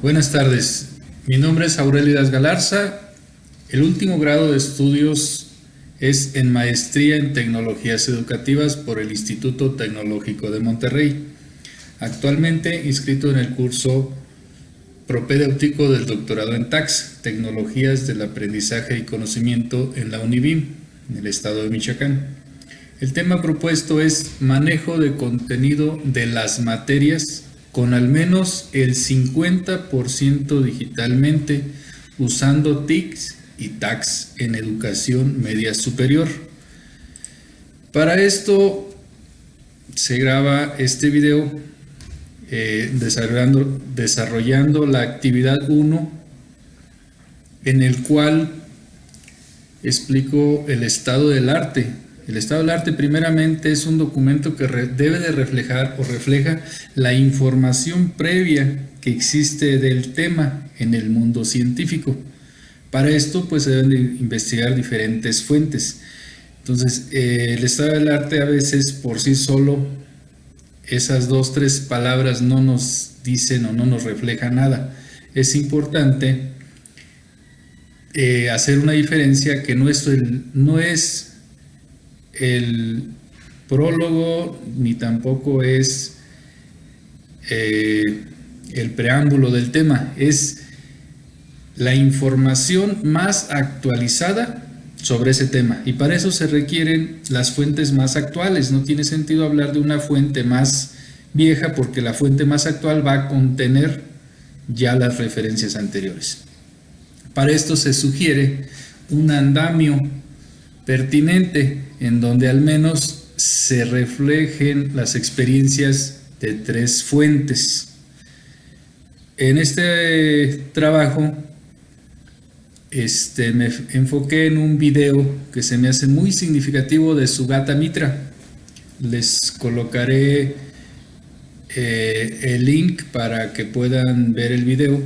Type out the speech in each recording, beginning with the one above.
Buenas tardes, mi nombre es Aurelidas Galarza. El último grado de estudios es en Maestría en Tecnologías Educativas por el Instituto Tecnológico de Monterrey. Actualmente inscrito en el curso propedéutico del doctorado en TACS, Tecnologías del Aprendizaje y Conocimiento en la UNIVIM, en el estado de Michoacán. El tema propuesto es manejo de contenido de las materias con al menos el 50% digitalmente usando TICs y TACs en educación media superior. Para esto se graba este video desarrollando la actividad 1, en el cual explico el estado del arte. El estado del arte primeramente es un documento que debe de reflejar o refleja la información previa que existe del tema en el mundo científico. Para esto pues se deben de investigar diferentes fuentes. Entonces el estado del arte a veces por sí solo, esas 2-3 palabras no nos dicen o no nos refleja nada. Es importante hacer una diferencia que no es el prólogo ni tampoco es el preámbulo del tema, es la información más actualizada sobre ese tema, y para eso se requieren las fuentes más actuales. No tiene sentido hablar de una fuente más vieja porque la fuente más actual va a contener ya las referencias anteriores. Para esto se sugiere un andamio pertinente en donde al menos se reflejen las experiencias de 3 fuentes. En este trabajo me enfoqué en un video que se me hace muy significativo de Sugata Mitra. Les colocaré el link para que puedan ver el video.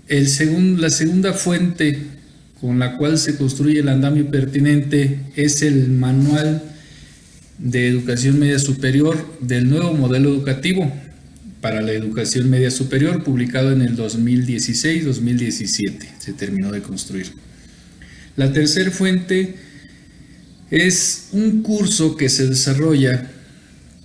La segunda fuente con la cual se construye el andamio pertinente es el Manual de Educación Media Superior del nuevo modelo educativo para la educación media superior, publicado en el 2016-2017, se terminó de construir. La tercera fuente es un curso que se desarrolla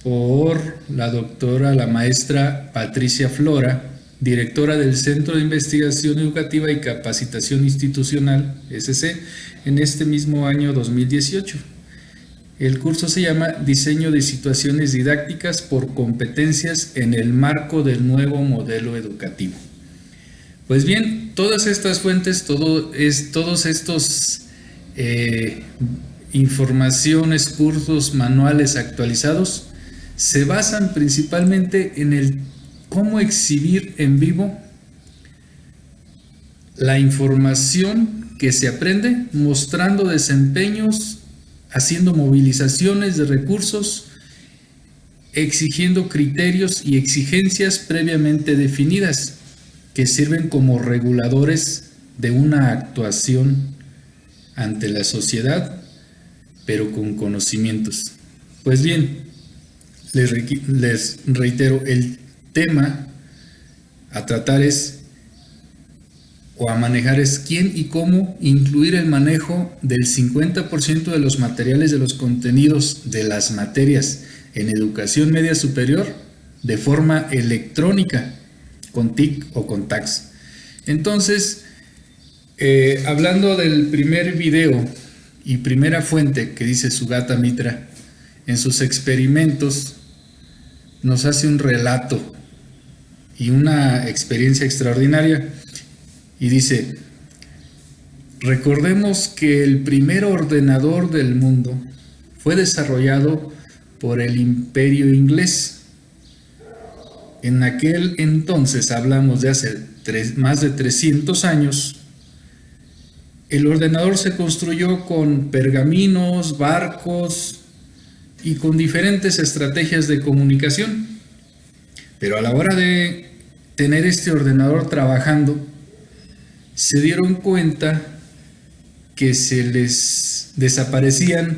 por la maestra Patricia Flora, directora del Centro de Investigación Educativa y Capacitación Institucional, SC, en este mismo año 2018. El curso se llama Diseño de Situaciones Didácticas por Competencias en el Marco del Nuevo Modelo Educativo. Pues bien, todas estas fuentes, todos estos informaciones, cursos, manuales actualizados, se basan principalmente en el cómo exhibir en vivo la información que se aprende, mostrando desempeños, haciendo movilizaciones de recursos, exigiendo criterios y exigencias previamente definidas que sirven como reguladores de una actuación ante la sociedad, pero con conocimientos. Pues bien, les reitero, el tema a tratar a manejar es quién y cómo incluir el manejo del 50% de los materiales de los contenidos de las materias en educación media superior de forma electrónica, con TIC o con TACs. Entonces, hablando del primer video y primera fuente que dice Sugata Mitra, en sus experimentos nos hace un relato y una experiencia extraordinaria, y dice: recordemos que el primer ordenador del mundo fue desarrollado por el Imperio Inglés. En aquel entonces, hablamos de hace más de 300 años, el ordenador se construyó con pergaminos, barcos y con diferentes estrategias de comunicación. Pero a la hora de tener este ordenador trabajando, se dieron cuenta que se les desaparecían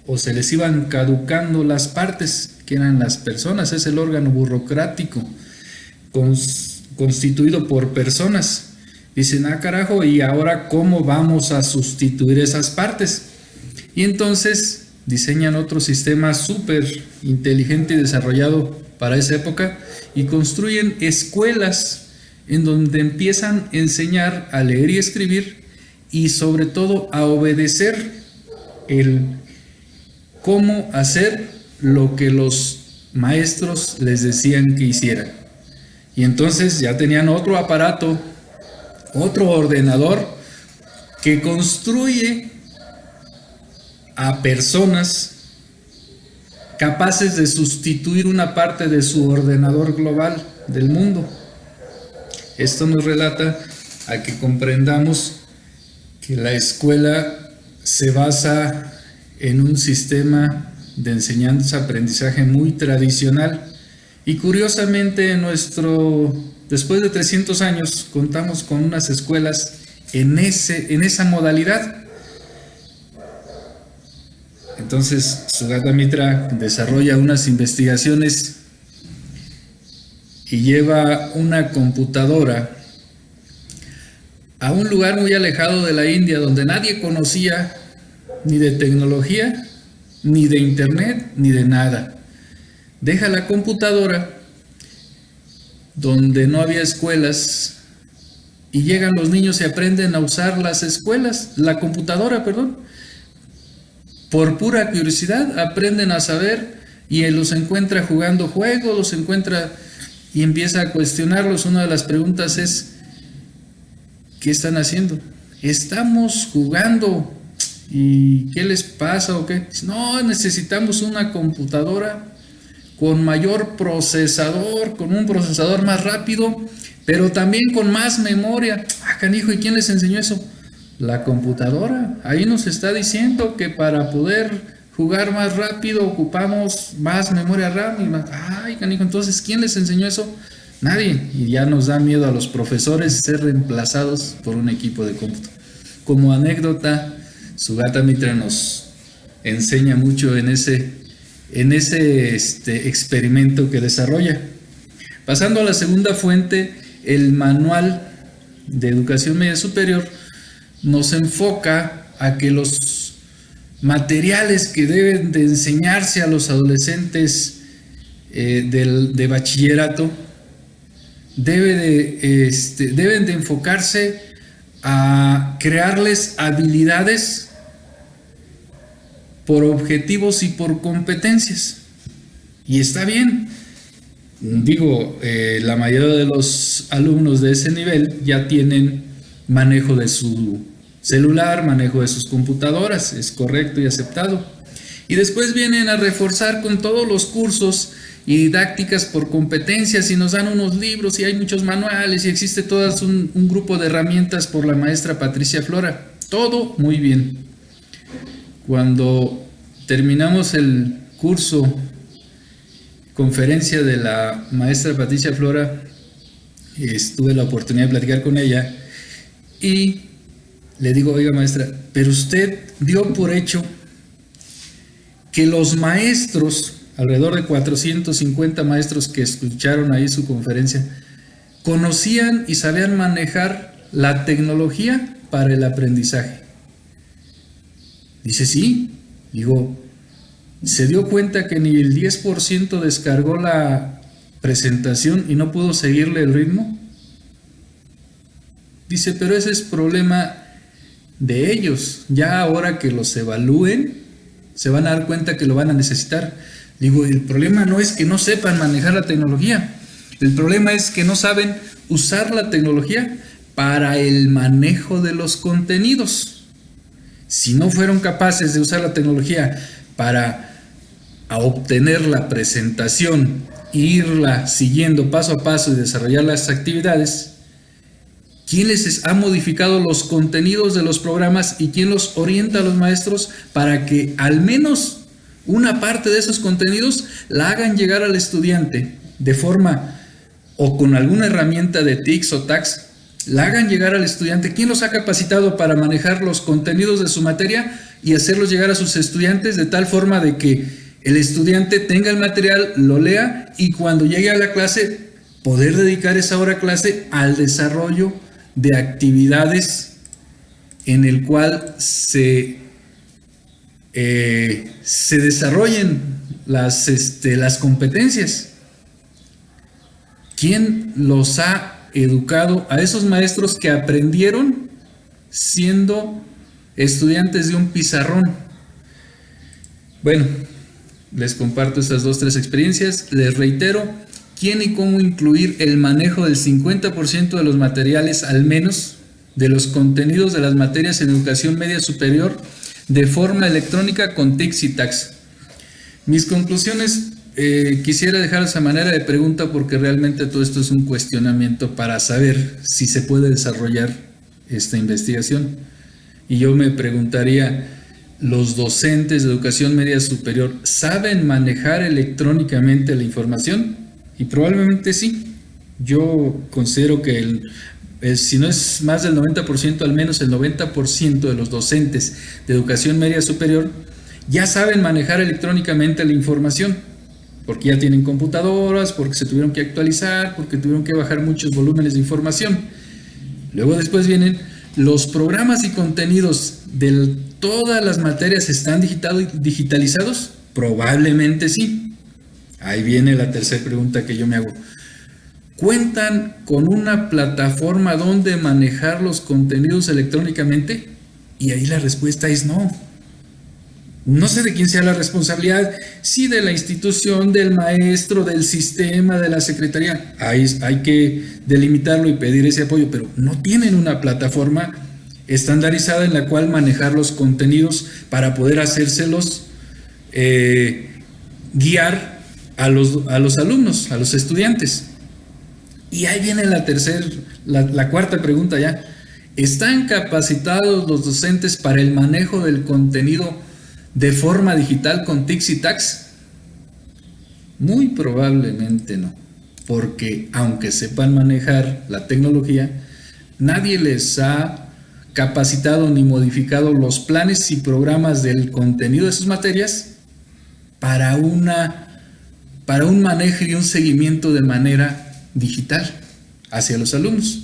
o se les iban caducando las partes, que eran las personas, es el órgano burocrático. constituido por personas. Dicen, ah carajo, ¿y ahora cómo vamos a sustituir esas partes? Y entonces diseñan otro sistema súper inteligente y desarrollado para esa época y construyen escuelas en donde empiezan a enseñar a leer y escribir y sobre todo a obedecer el cómo hacer lo que los maestros les decían que hicieran. Y entonces ya tenían otro aparato, otro ordenador que construye a personas capaces de sustituir una parte de su ordenador global del mundo. Esto nos relata a que comprendamos que la escuela se basa en un sistema de enseñanza-aprendizaje muy tradicional y curiosamente después de 300 años contamos con unas escuelas en esa modalidad. Entonces Sugata Mitra desarrolla unas investigaciones y lleva una computadora a un lugar muy alejado de la India donde nadie conocía ni de tecnología, ni de internet, ni de nada. Deja la computadora donde no había escuelas y llegan los niños y aprenden a usar la computadora, por pura curiosidad aprenden a saber y él los encuentra jugando juegos, los encuentra y empieza a cuestionarlos. Una de las preguntas es, ¿qué están haciendo? Estamos jugando. ¿Y qué les pasa o qué? No, necesitamos una computadora con mayor procesador, con un procesador más rápido, pero también con más memoria. Ah, canijo, ¿y quién les enseñó eso? La computadora. Ahí nos está diciendo que para poder jugar más rápido ocupamos más memoria RAM y más. Ay, canijo, entonces ¿quién les enseñó eso? Nadie. Y ya nos da miedo a los profesores ser reemplazados por un equipo de cómputo. Como anécdota, Sugata Mitra nos enseña mucho en ese experimento que desarrolla. Pasando a la segunda fuente, el manual de educación media superior nos enfoca a que los materiales que deben de enseñarse a los adolescentes de bachillerato deben de enfocarse a crearles habilidades por objetivos y por competencias. Y está bien. Digo, la mayoría de los alumnos de ese nivel ya tienen manejo de su celular, manejo de sus computadoras, es correcto y aceptado. Y después vienen a reforzar con todos los cursos y didácticas por competencias y nos dan unos libros y hay muchos manuales y existe todo un grupo de herramientas por la maestra Patricia Flora. Todo muy bien. Cuando terminamos el curso, conferencia de la maestra Patricia Flora, tuve la oportunidad de platicar con ella y le digo, oiga maestra, pero usted dio por hecho que los maestros, alrededor de 450 maestros que escucharon ahí su conferencia, conocían y sabían manejar la tecnología para el aprendizaje. Dice, sí. Digo, ¿se dio cuenta que ni el 10% descargó la presentación y no pudo seguirle el ritmo? Dice, pero ese es problema de ellos. Ya ahora que los evalúen, se van a dar cuenta que lo van a necesitar. Digo, el problema no es que no sepan manejar la tecnología. El problema es que no saben usar la tecnología para el manejo de los contenidos. Si no fueron capaces de usar la tecnología para obtener la presentación, irla siguiendo paso a paso y desarrollar las actividades, ¿quién les ha modificado los contenidos de los programas y quién los orienta a los maestros para que al menos una parte de esos contenidos la hagan llegar al estudiante de forma o con alguna herramienta de TICS o TACS, la hagan llegar al estudiante? ¿Quién los ha capacitado para manejar los contenidos de su materia y hacerlos llegar a sus estudiantes de tal forma de que el estudiante tenga el material, lo lea y cuando llegue a la clase poder dedicar esa hora clase al desarrollo de actividades en el cual se desarrollen las competencias. ¿Quién los ha educado a esos maestros que aprendieron siendo estudiantes de un pizarrón? Bueno, les comparto estas 2-3 experiencias. Les reitero, quién y cómo incluir el manejo del 50% de los materiales, al menos, de los contenidos de las materias en educación media superior de forma electrónica con TICS y TACS. Mis conclusiones quisiera dejarlas a manera de pregunta, porque realmente todo esto es un cuestionamiento para saber si se puede desarrollar esta investigación. Y yo me preguntaría, ¿los docentes de educación media superior saben manejar electrónicamente la información? Y probablemente sí. Yo considero que si no es más del 90%, al menos el 90% de los docentes de educación media superior ya saben manejar electrónicamente la información, porque ya tienen computadoras, porque se tuvieron que actualizar, porque tuvieron que bajar muchos volúmenes de información. Luego después vienen los programas y contenidos de todas las materias. ¿Están digitalizados? Probablemente sí. Ahí viene la tercera pregunta que yo me hago. ¿Cuentan con una plataforma donde manejar los contenidos electrónicamente? Y ahí la respuesta es no. No sé de quién sea la responsabilidad, si de la institución, del maestro, del sistema, de la secretaría. Hay que delimitarlo y pedir ese apoyo, pero no tienen una plataforma estandarizada en la cual manejar los contenidos para poder hacérselos guiar a los alumnos, a los estudiantes. Y ahí viene la cuarta pregunta ya. ¿Están capacitados los docentes para el manejo del contenido de forma digital con TICS y TACS? Muy probablemente no, porque aunque sepan manejar la tecnología, nadie les ha capacitado ni modificado los planes y programas del contenido de sus materias para un manejo y un seguimiento de manera digital hacia los alumnos.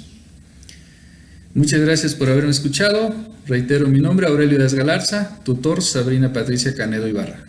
Muchas gracias por haberme escuchado. Reitero mi nombre, Aurelio Díaz Galarza, tutor Sabrina Patricia Canedo Ibarra.